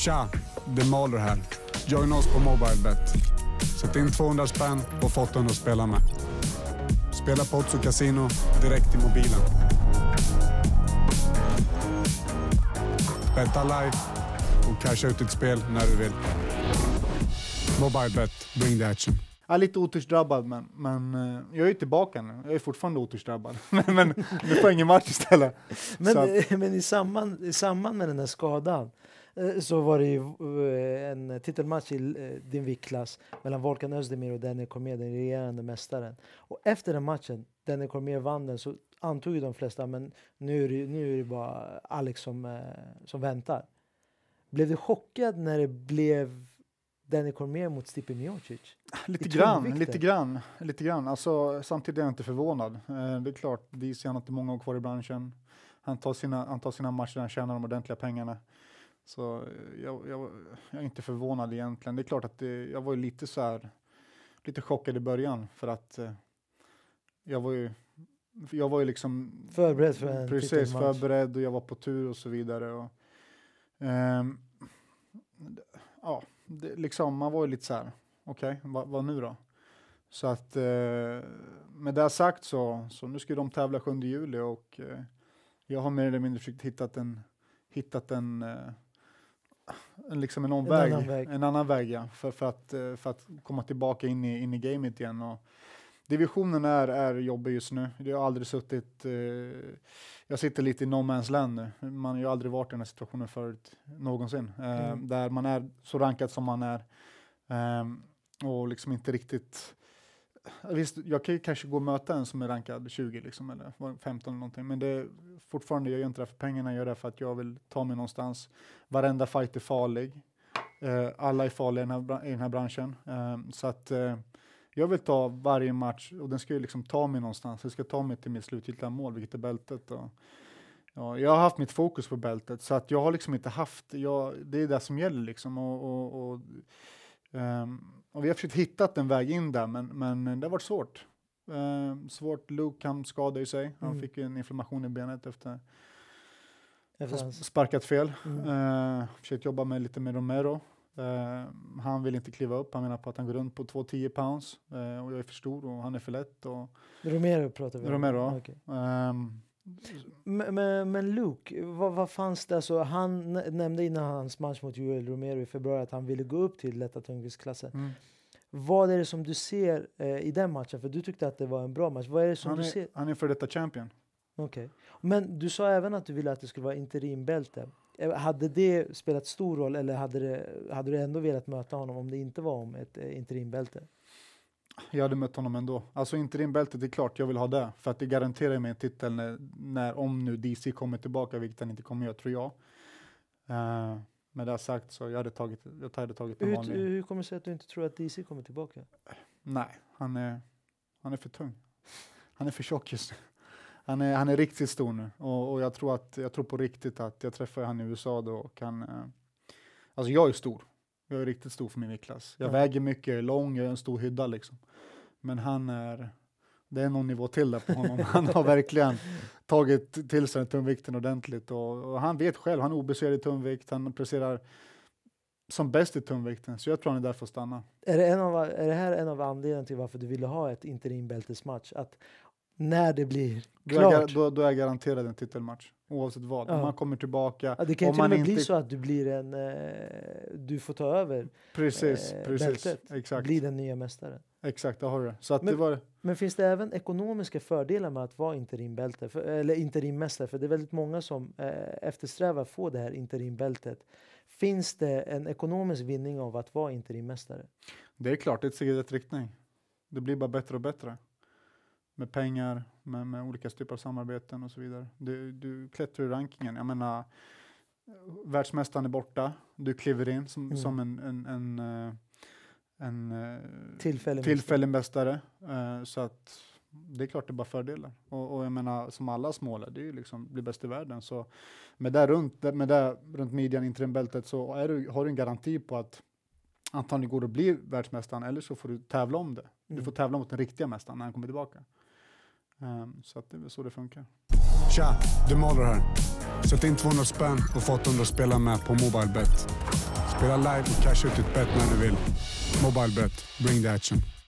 Tja, det är Maler här. Join oss på MobileBet. Sätt in 200 spänn och få 800 att spela med. Spela på Otso Casino direkt i mobilen. Betta live och casha ut ditt spel när du vill. MobileBet, bring the action. Jag är lite otursdrabbad, men jag är tillbaka nu. Jag är fortfarande otursdrabbad. men nu får jag ingen match istället. Men i samband med den här skadan så var det ju en titelmatch i din viktklass mellan Volkan Özdemir och Daniel Cormier, den regerande mästaren. Och efter den matchen, Daniel Cormier vann den, så antog ju de flesta, men nu är det bara Alex som väntar. Blev du chockad när det blev Daniel Cormier mot Stipe Miocic? Lite grann. Alltså, samtidigt är jag inte förvånad. Det är klart, DC har inte många år kvar i branschen. Han tar sina matcher, han tjänar de ordentliga pengarna. Så jag är inte förvånad egentligen. Det är klart att jag var ju lite chockad i början, för att jag var ju liksom förberedd för en precis förberedd, och jag var på tur och så vidare, och liksom man var ju lite så här, okej, vad nu då? Så att med det sagt så nu ska de tävla 7 juli, och jag har mer eller mindre försökt hittat en omväg, en annan väg, ja, för att komma tillbaka in i gamet igen. Och divisionen är jobbig just nu. Jag har aldrig suttit, jag sitter lite i no man's land nu. Man har ju aldrig varit i den här situationen förut någonsin. Där man är så rankad som man är. Och liksom inte riktigt, visst, jag kan ju kanske gå och möta en som är rankad 20 liksom, eller 15 eller någonting. Men det är fortfarande, jag gör inte det för pengarna, jag gör det för att jag vill ta mig någonstans. Varenda fight är farlig. Alla är farliga i den här branschen. Så att jag vill ta varje match, och den ska ju liksom ta mig någonstans. Jag ska ta mig till mitt slutgiltiga mål, vilket är bältet. Och, ja, jag har haft mitt fokus på bältet, så att jag har liksom inte haft, det är det som gäller liksom. Och vi har försökt hitta en väg in där, men det har varit svårt. Luke, han skadade sig. Han fick en inflammation i benet efter sparkat fel. Försökt jobba med lite med Romero. Han vill inte kliva upp. Han menar på att han går runt på 210 pounds. Och jag är för stor och han är för lätt. Och Romero pratar vi om. Romero. Okay. Men Luke, vad fanns det? Alltså, han nämnde innan hans match mot Joel Romero i februari att han ville gå upp till lätta tungviktsklassen. Vad är det som du ser i den matchen? För du tyckte att det var en bra match. Vad är det som du ser? Han är för detta champion. Okej. Men du sa även att du ville att det skulle vara interimbälte. Hade det spelat stor roll, eller hade du ändå velat möta honom om det inte var om ett interimbälte? Jag hade mött honom ändå. Alltså interimbältet, det är klart jag vill ha det. För att det garanterar mig en titel om nu DC kommer tillbaka, vilket han inte kommer göra, tror jag. Med det sagt så jag hade tagit en vanlig. Hur kommer det sig att du inte tror att DC kommer tillbaka? Nej, han är för tung. Han är för tjock just nu. Han är riktigt stor nu. Och jag tror på riktigt att jag träffar han i USA då och kan. Alltså jag är stor. Jag är riktigt stor för min viktklass. Jag väger mycket, jag är lång, jag är en stor hydda liksom. Men det är någon nivå till där på honom. Han har verkligen tagit till sig tungvikten ordentligt. Och han vet själv, han är obesegrad i tungvikt. Han presterar som bäst i tungvikten. Så jag tror han är där för att stanna. Är det här en av anledningarna till varför du ville ha ett interimbältesmatch? Att när det blir klart. Då är jag garanterad en titelmatch. Oavsett vad. Om man kommer tillbaka. Ja, det kan ju till och med bli så att du blir du får ta över bältet. Exakt. Bli den nya mästaren. Exakt, det har du. Så att men finns det även ekonomiska fördelar med att vara interimbälte? Eller interimmästare? För det är väldigt många som eftersträvar att få det här interimbältet. Finns det en ekonomisk vinning av att vara interimmästare? Det är klart, det är ett steg i rätt riktning. Det blir bara bättre och bättre. Med pengar, med olika typer av samarbeten och så vidare. Du klättrar i rankingen. Jag menar, världsmästaren är borta. Du kliver in som en tillfällig mästare. Så att det är klart det är bara fördelar. Och jag menar, som alla mål, det är ju liksom bli bäst i världen. Så med det runt midjan, interimbältet, så har du en garanti på att antagligen går det att bli världsmästaren, eller så får du tävla om det. Du får tävla mot den riktiga mästaren när han kommer tillbaka. Så att det är så det funkar. Tja, det Maler här. Sätt in 200 spänn och få 800 spela med på MobileBet. Spela live och casha ut ditt bet när du vill. Mobilebet, bring the action.